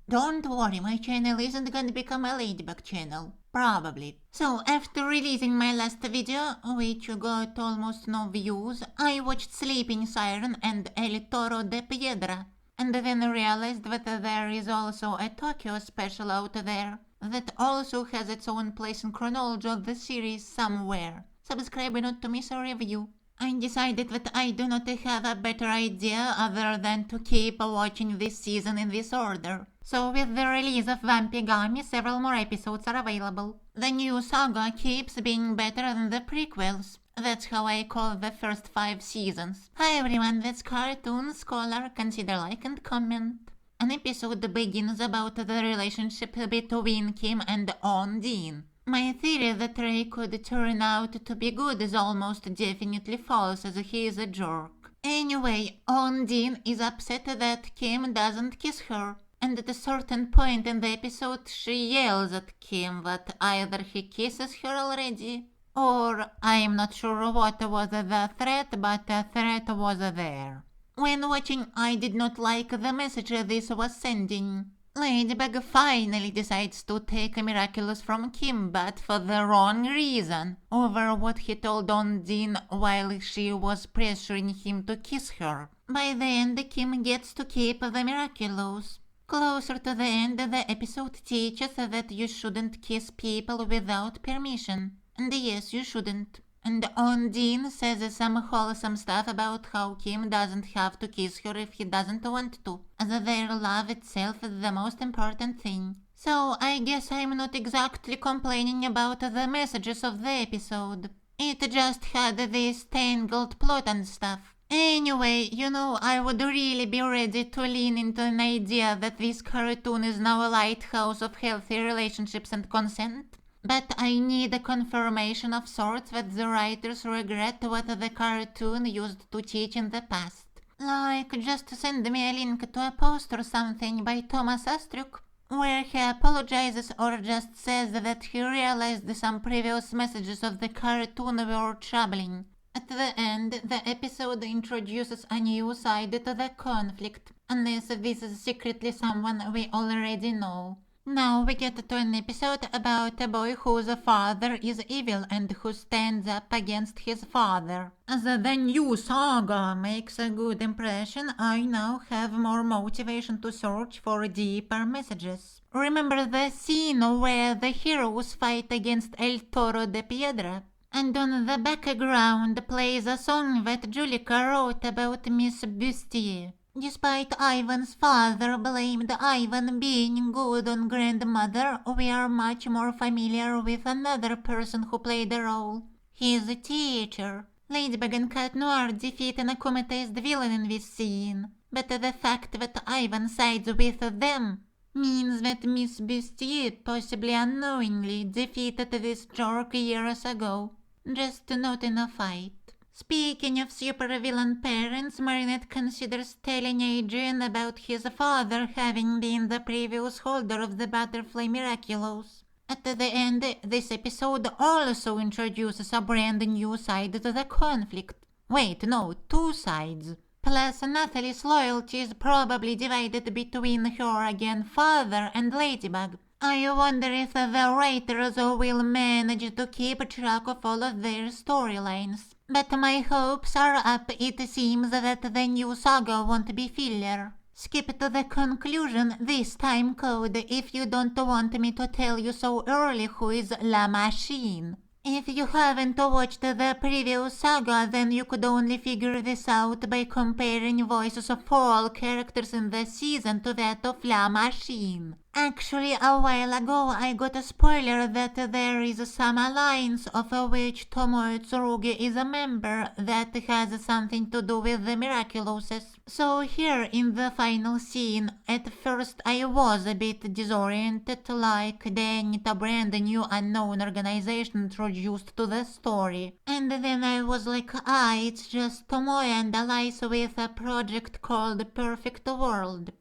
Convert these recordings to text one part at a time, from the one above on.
Don't worry, my channel isn't gonna become a Ladybug channel. Probably. So, after releasing my last video, which got almost no views, I watched Sleeping Syren and El Toro De Piedra, and then realized that there is also a Tokyo special out there that also has its own place in chronology of the series somewhere. Subscribe not to miss a review. I decided that I do not have a better idea other than to keep watching this season in this order. So with the release of Vampigami, several more episodes are available. The new saga keeps being better than the prequels. That's how I call the first 5 seasons. Hi everyone, that's Cartoon Scholar. Consider like and comment. An episode begins about the relationship between Kim and Ondine. My theory that Ray could turn out to be good is almost definitely false, as he is a jerk. Anyway, Ondine is upset that Kim doesn't kiss her, and at a certain point in the episode she yells at Kim that either he kisses her already, or I'm not sure what was the threat, but a threat was there. When watching, I did not like the message this was sending. Ladybug finally decides to take Miraculous from Kim, but for the wrong reason, over what he told Ondine while she was pressuring him to kiss her. By the end, Kim gets to keep the Miraculous. Closer to the end, the episode teaches that you shouldn't kiss people without permission. And yes, you shouldn't. And Ondine says some wholesome stuff about how Kim doesn't have to kiss her if he doesn't want to, as their love itself is the most important thing. So I guess I'm not exactly complaining about the messages of the episode. It just had this tangled plot and stuff. Anyway, I would really be ready to lean into an idea that this cartoon is now a lighthouse of healthy relationships and consent. But I need a confirmation of sorts that the writers regret what the cartoon used to teach in the past. Like, just send me a link to a post or something by Thomas Astruc, where he apologizes or just says that he realized some previous messages of the cartoon were troubling. At the end, the episode introduces a new side to the conflict, unless this is secretly someone we already know. Now we get to an episode about a boy whose father is evil and who stands up against his father. As the new saga makes a good impression, I now have more motivation to search for deeper messages. Remember the scene where the heroes fight against El Toro De Piedra? And on the background plays a song that Julika wrote about Miss Bustier. Despite Ivan's father blamed Ivan being good on grandmother, we are much more familiar with another person who played the role. His teacher. Ladybug Cat Noir defeat an akumatized villain in this scene, but the fact that Ivan sides with them means that Miss Bustier possibly unknowingly defeated this jerk years ago, just not in a fight. Speaking of supervillain parents, Marinette considers telling Adrian about his father having been the previous holder of the butterfly Miraculous. At the end, this episode also introduces a brand new side to the conflict. Wait, no, 2 sides. Plus, Nathalie's loyalty is probably divided between her again father and Ladybug. I wonder if the writers will manage to keep track of all of their storylines. But my hopes are up. It seems that the new saga won't be filler. Skip to the conclusion this time, Code, if you don't want me to tell you so early who is La Machine. If you haven't watched the previous saga, then you could only figure this out by comparing voices of all characters in the season to that of La Machine. Actually, a while ago I got a spoiler that there is some alliance of which Tomoe Tsurugi is a member that has something to do with the Miraculous. So here in the final scene, at first I was a bit disoriented, like dang it, a brand new unknown organization introduced to the story. And then I was like, it's just Tomoe and allies with a project called Perfect World.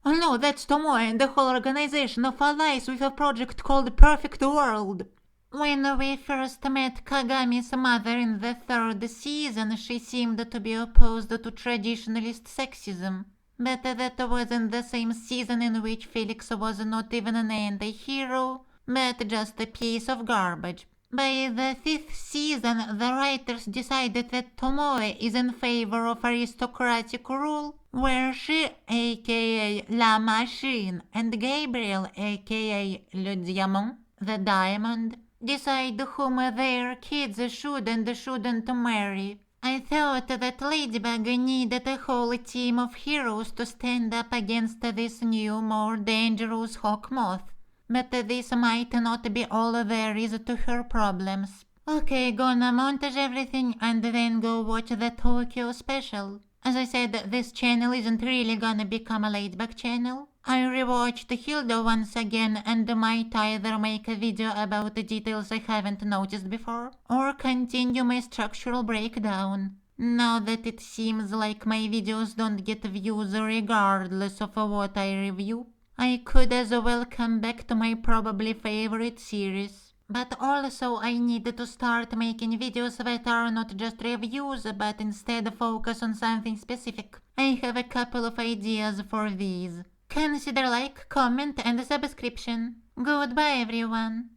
Oh no, that's Tomoe and the whole organization of allies with a project called Perfect World. When we first met Kagami's mother in the 3rd season, she seemed to be opposed to traditionalist sexism. But that was in the same season in which Felix was not even an anti-hero, but just a piece of garbage. By the 5th season, the writers decided that Tomoe is in favor of aristocratic rule, where she, aka La Machine, and Gabriel, aka Le Diamant, the Diamond, decide whom their kids should and shouldn't marry. I thought that Ladybug needed a whole team of heroes to stand up against this new, more dangerous hawk moth. But this might not be all there is to her problems. Okay, gonna montage everything and then go watch the Tokyo special. As I said, this channel isn't really gonna become a Ladybug channel. I rewatched Hilda once again and might either make a video about the details I haven't noticed before, or continue my structural breakdown. Now that it seems like my videos don't get views regardless of what I review, I could as well come back to my probably favorite series. But also I need to start making videos that are not just reviews but instead focus on something specific. I have a couple of ideas for these. Consider like, comment and subscription. Goodbye everyone.